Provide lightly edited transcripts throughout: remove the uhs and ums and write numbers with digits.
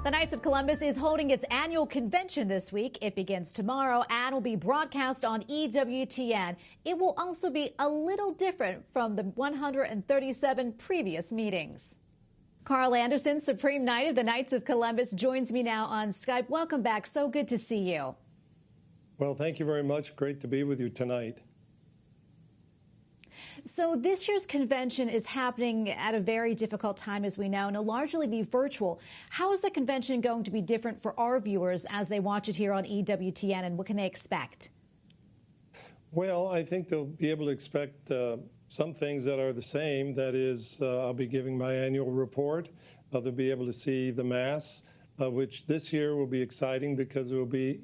The Knights of Columbus is holding its annual convention this week. It begins tomorrow and will be broadcast on EWTN. It will also be a little different from the 137 previous meetings. Carl Anderson, Supreme Knight of the Knights of Columbus, joins me now on Skype. Welcome back. So good to see you. Well, thank you very much. Great to be with you tonight. So this year's convention is happening at a very difficult time, as we know, and it'll largely be virtual. How is the convention going to be different for our viewers as they watch it here on EWTN, and what can they expect? Well, I think they'll be able to expect some things that are the same. That is, I'll be giving my annual report. They'll be able to see the Mass, which this year will be exciting because it will be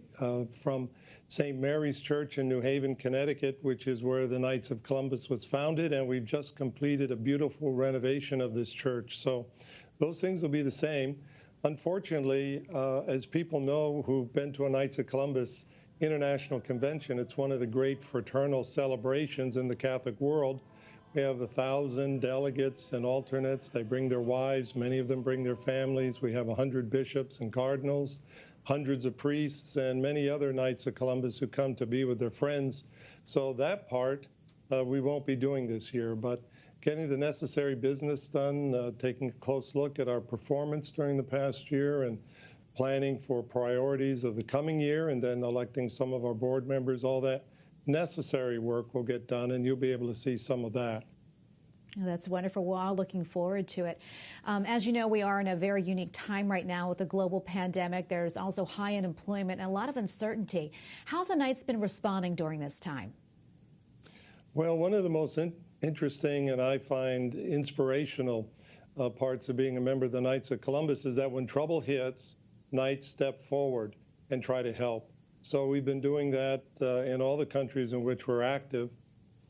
from St. Mary's Church in New Haven, Connecticut, which is where the Knights of Columbus was founded, and we've just completed a beautiful renovation of this church. So those things will be the same. Unfortunately, as people know who've been to a Knights of Columbus International Convention, it's one of the great fraternal celebrations in the Catholic world. We have 1,000 delegates and alternates. They bring their wives. Many of them bring their families. We have 100 bishops and cardinals, hundreds of priests, and many other Knights of Columbus who come to be with their friends. So that part we won't be doing this year, but getting the necessary business done, taking a close look at our performance during the past year and planning for priorities of the coming year, and then electing some of our board members. All that necessary work will get done, and you'll be able to see some of that. Oh, that's wonderful. We're all looking forward to it. As you know, we are in a very unique time right now with the global pandemic. There's also high unemployment and a lot of uncertainty. How have the Knights been responding during this time? Well, one of the most interesting and I find inspirational parts of being a member of the Knights of Columbus is that when trouble hits, Knights step forward and try to help. So we've been doing that in all the countries in which we're active.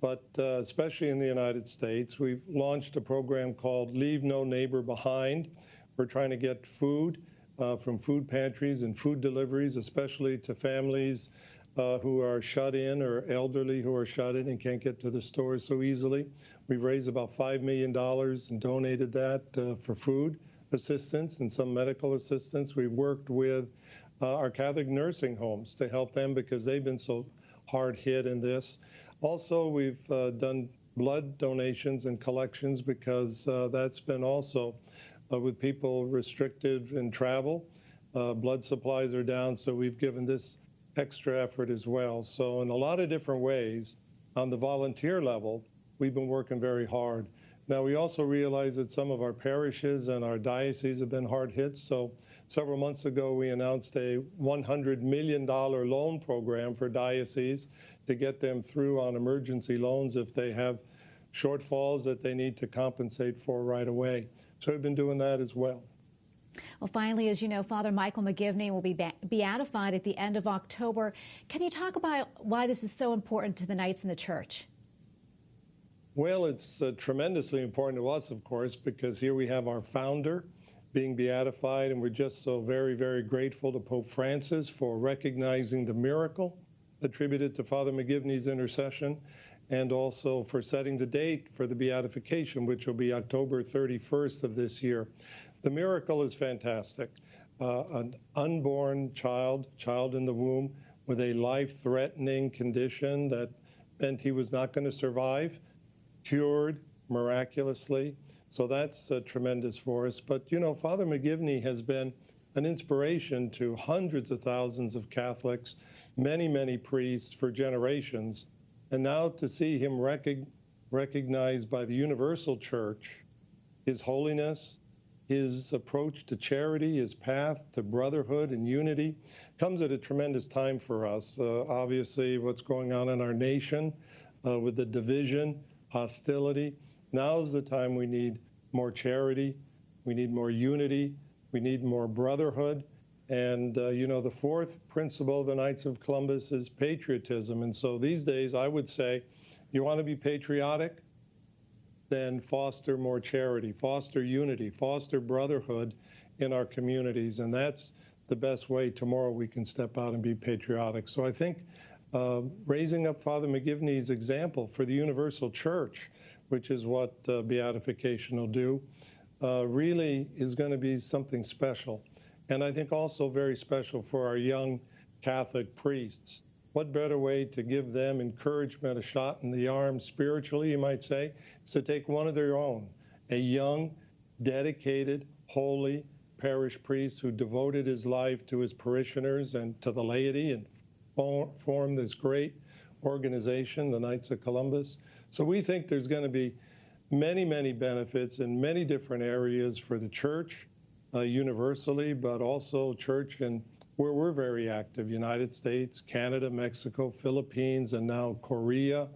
But especially in the United States, we've launched a program called Leave No Neighbor Behind. We're trying to get food from food pantries and food deliveries, especially to families who are shut in or elderly who are shut in and can't get to the stores so easily. We've raised about $5 million and donated that for food assistance and some medical assistance. We've worked with our Catholic nursing homes to help them because they've been so hard hit in this. Also, we've done blood donations and collections because that's been also with people restricted in travel. Blood supplies are down, so we've given this extra effort as well. So in a lot of different ways, on the volunteer level, we've been working very hard. Now, we also realize that some of our parishes and our dioceses have been hard hit. So several months ago, we announced a $100 million loan program for dioceses to get them through on emergency loans if they have shortfalls that they need to compensate for right away. So we've been doing that as well. Well, finally, as you know, Father Michael McGivney will be beatified at the end of October. Can you talk about why this is so important to the Knights and the Church? Well, it's tremendously important to us, of course, because here we have our founder being beatified, and we're just so very, very grateful to Pope Francis for recognizing the miracle attributed to Father McGivney's intercession, and also for setting the date for the beatification, which will be October 31st of this year. The miracle is fantastic. An unborn child in the womb with a life-threatening condition that meant he was not going to survive, cured miraculously. So that's tremendous for us. But, you know, Father McGivney has been an inspiration to hundreds of thousands of Catholics, many, many priests for generations. And now to see him recognized by the Universal Church, his holiness, his approach to charity, his path to brotherhood and unity, comes at a tremendous time for us. Obviously, what's going on in our nation with the division, hostility. Now's the time we need more charity, we need more unity, we need more brotherhood. And, you know, the fourth principle of the Knights of Columbus is patriotism. And so these days, I would say, you want to be patriotic? Then foster more charity, foster unity, foster brotherhood in our communities. And that's the best way tomorrow we can step out and be patriotic. So I think raising up Father McGivney's example for the Universal Church, which is what beatification will do, really is going to be something special. and I think also very special for our young Catholic priests. What better way to give them encouragement, a shot in the arm spiritually, you might say, is to take one of their own, a young, dedicated, holy parish priest who devoted his life to his parishioners and to the laity and formed this great organization, the Knights of Columbus. So we think there's going to be many, many benefits in many different areas for the church universally, but also church and where we're very active, United States, Canada, Mexico, Philippines, and now Korea,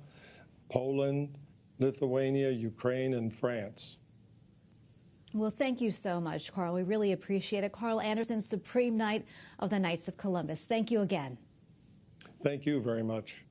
Poland, Lithuania, Ukraine, and France. Well, thank you so much, Carl. We really appreciate it. Carl Anderson, Supreme Knight of the Knights of Columbus. Thank you again. Thank you very much.